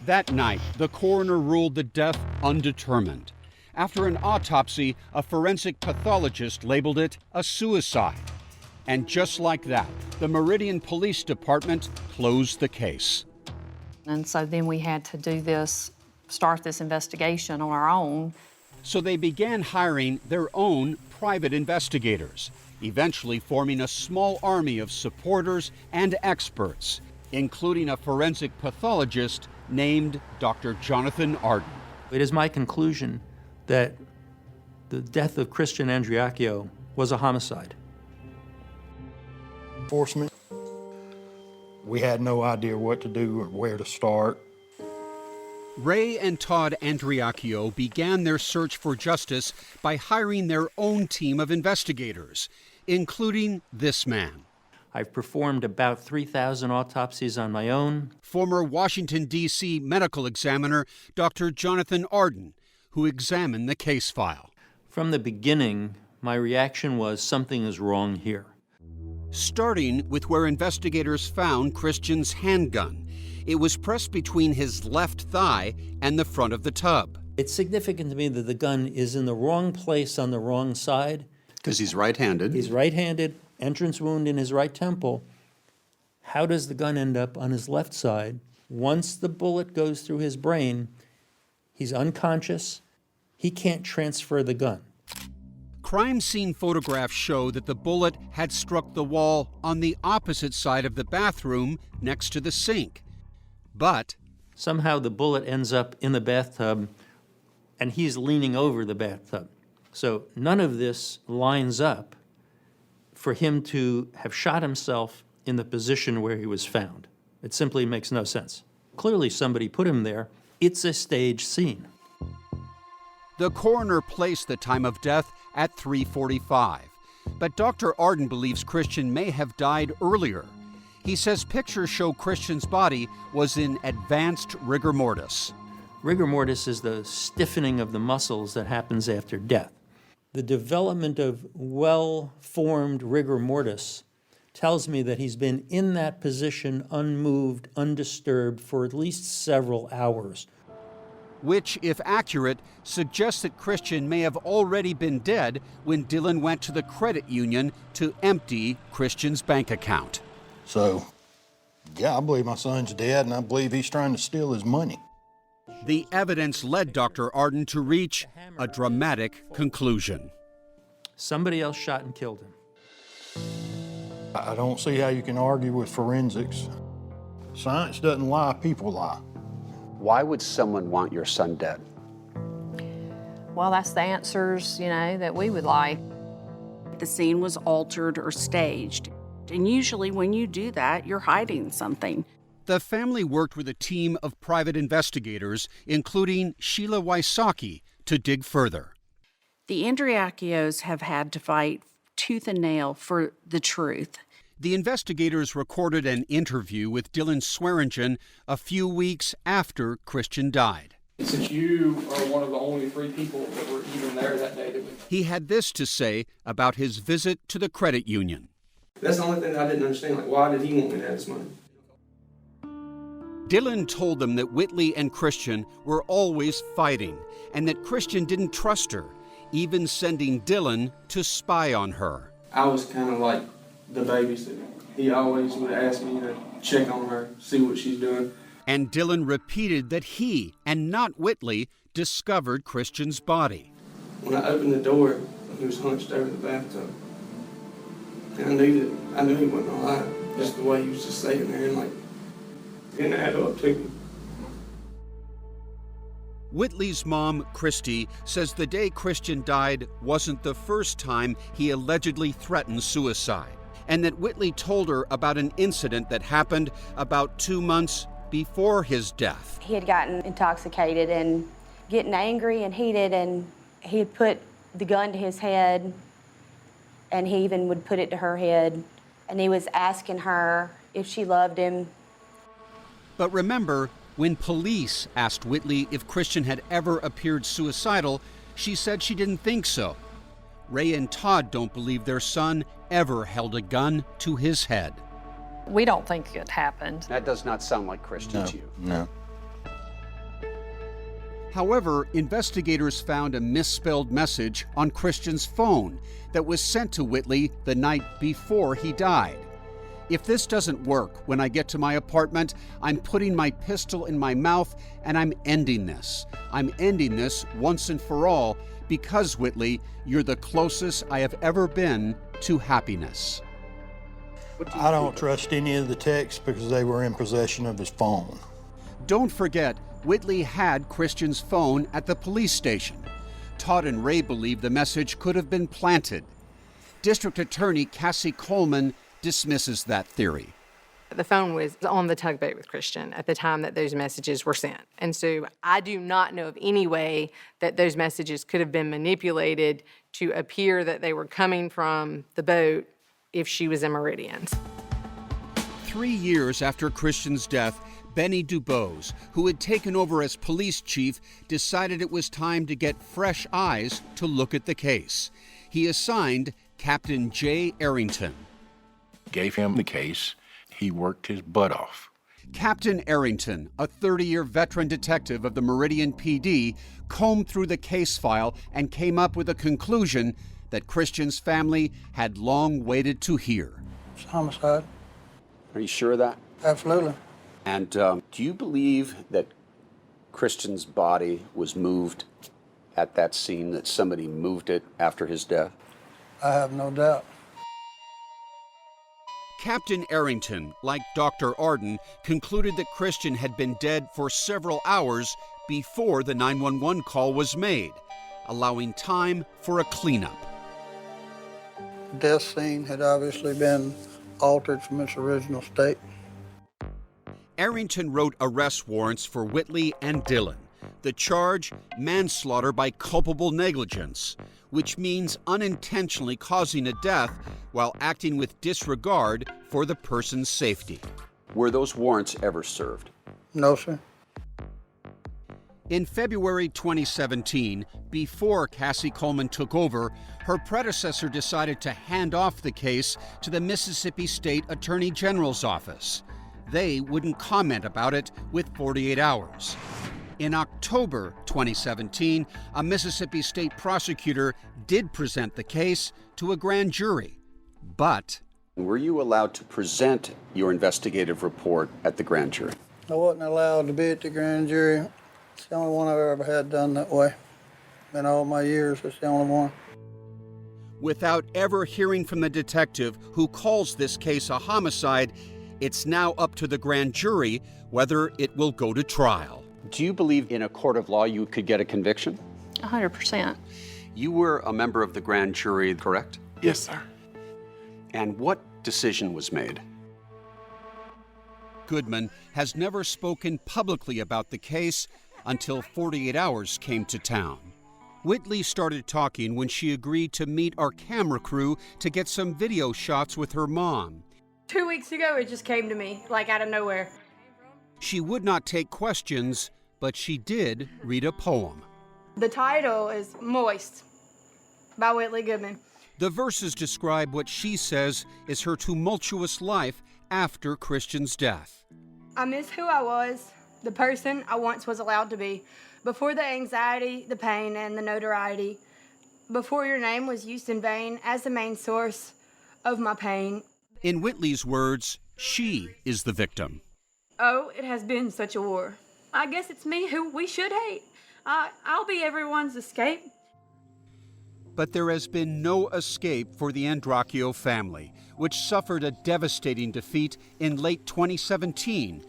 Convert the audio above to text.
That night, the coroner ruled the death undetermined. After an autopsy, a forensic pathologist labeled it a suicide. And just like that, the Meridian Police Department closed the case. And so then we had to start this investigation on our own. So they began hiring their own private investigators, eventually forming a small army of supporters and experts, including a forensic pathologist named Dr. Jonathan Arden. It is my conclusion that the death of Christian ANDREACCHIO was a homicide. Enforcement, we had no idea what to do or where to start. Ray and Todd ANDREACCHIO began their search for justice by hiring their own team of investigators, including this man. I've performed about 3,000 autopsies on my own. Former Washington, D.C. medical examiner Dr. Jonathan Arden, who examined the case file. From the beginning, my reaction was something is wrong here. Starting with where investigators found Christian's handgun. It was pressed between his left thigh and the front of the tub. It's significant to me that the gun is in the wrong place on the wrong side. Because he's right-handed. He's right-handed, entrance wound in his right temple. How does the gun end up on his left side? Once the bullet goes through his brain, he's unconscious. He can't transfer the gun. Crime scene photographs show that the bullet had struck the wall on the opposite side of the bathroom next to the sink. But somehow the bullet ends up in the bathtub and he's leaning over the bathtub. So none of this lines up for him to have shot himself in the position where he was found. It simply makes no sense. Clearly somebody put him there. It's a staged scene. The coroner placed the time of death at 3:45, but Dr. Arden believes Christian may have died earlier. He says pictures show Christian's body was in advanced rigor mortis. Rigor mortis is the stiffening of the muscles that happens after death. The development of well-formed rigor mortis tells me that he's been in that position unmoved, undisturbed for at least several hours. Which, if accurate, suggests that Christian may have already been dead when Dylan went to the credit union to empty Christian's bank account. So, yeah, I believe my son's dead, and I believe he's trying to steal his money. The evidence led Dr. Arden to reach a dramatic conclusion. Somebody else shot and killed him. I don't see how you can argue with forensics. Science doesn't lie, people lie. Why would someone want your son dead? Well, that's the answers, that we would like. The scene was altered or staged. And usually when you do that, you're hiding something. The family worked with a team of private investigators, including Sheila Wysocki, to dig further. The ANDREACCHIOs have had to fight tooth and nail for the truth. The investigators recorded an interview with Dylan Swearingen a few weeks after Christian died. Since you are one of the only 3 people that were even there that day. He had this to say about his visit to the credit union. That's the only thing that I didn't understand. Why did he want me to have this money? Dylan told them that Whitley and Christian were always fighting and that Christian didn't trust her, even sending Dylan to spy on her. I was kind of like the babysitter. He always would ask me to check on her, see what she's doing. And Dylan repeated that he, and not Whitley, discovered Christian's body. When I opened the door, he was hunched over the bathtub. And I knew he wasn't alive. Just the way he was just sitting there and didn't add up to me. Whitley's mom, Christy, says the day Christian died wasn't the first time he allegedly threatened suicide, and that Whitley told her about an incident that happened about 2 months before his death. He had gotten intoxicated and getting angry and heated, and he had put the gun to his head, and he even would put it to her head, and he was asking her if she loved him. But remember, when police asked Whitley if Christian had ever appeared suicidal, she said she didn't think so. Ray and Todd don't believe their son ever held a gun to his head. We don't think it happened. That does not sound like Christian to you. No. However, investigators found a misspelled message on Christian's phone that was sent to Whitley the night before he died. If this doesn't work when I get to my apartment, I'm putting my pistol in my mouth and I'm ending this. I'm ending this once and for all because, Whitley, you're the closest I have ever been to happiness. I don't trust any of the texts because they were in possession of his phone. Don't forget, Whitley had Christian's phone at the police station. Todd and Ray believe the message could have been planted. District Attorney Cassie Coleman dismisses that theory. The phone was on the tugboat with Christian at the time that those messages were sent. And so I do not know of any way that those messages could have been manipulated to appear that they were coming from the boat if she was in Meridians. 3 years after Christian's death, Benny Dubose, who had taken over as police chief, decided it was time to get fresh eyes to look at the case. He assigned Captain Jay Arrington. Gave him the case. He worked his butt off. Captain Arrington, a 30-year veteran detective of the Meridian PD, combed through the case file and came up with a conclusion that Christian's family had long waited to hear. It's homicide. Are you sure of that? Absolutely. And do you believe that Christian's body was moved at that scene, that somebody moved it after his death? I have no doubt. Captain Arrington, like Dr. Arden, concluded that Christian had been dead for several hours before the 911 call was made, allowing time for a cleanup. The death scene had obviously been altered from its original state. Arrington wrote arrest warrants for Whitley and Dillon. The charge, manslaughter by culpable negligence, which means unintentionally causing a death while acting with disregard for the person's safety. Were those warrants ever served? No, sir. In February 2017, before Cassie Coleman took over, her predecessor decided to hand off the case to the Mississippi State Attorney General's office. They wouldn't comment about it with 48 hours. In October 2017, a Mississippi state prosecutor did present the case to a grand jury, but... Were you allowed to present your investigative report at the grand jury? I wasn't allowed to be at the grand jury. It's the only one I've ever had done that way. In all my years, it's the only one. Without ever hearing from the detective who calls this case a homicide, it's now up to the grand jury whether it will go to trial. Do you believe in a court of law you could get a conviction? 100%. You were a member of the grand jury, correct? Yes, sir. And what decision was made? Goodman has never spoken publicly about the case until 48 hours came to town. Whitley started talking when she agreed to meet our camera crew to get some video shots with her mom. 2 weeks ago, it just came to me, like out of nowhere. She would not take questions, but she did read a poem. The title is Moist by Whitley Goodman. The verses describe what she says is her tumultuous life after Christian's death. I miss who I was, the person I once was allowed to be, before the anxiety, the pain, and the notoriety, before your name was used in vain as the main source of my pain. In Whitley's words, she is the victim. Oh, it has been such a war. I guess it's me who we should hate. I'll be everyone's escape. But there has been no escape for the ANDREACCHIO family, which suffered a devastating defeat in late 2017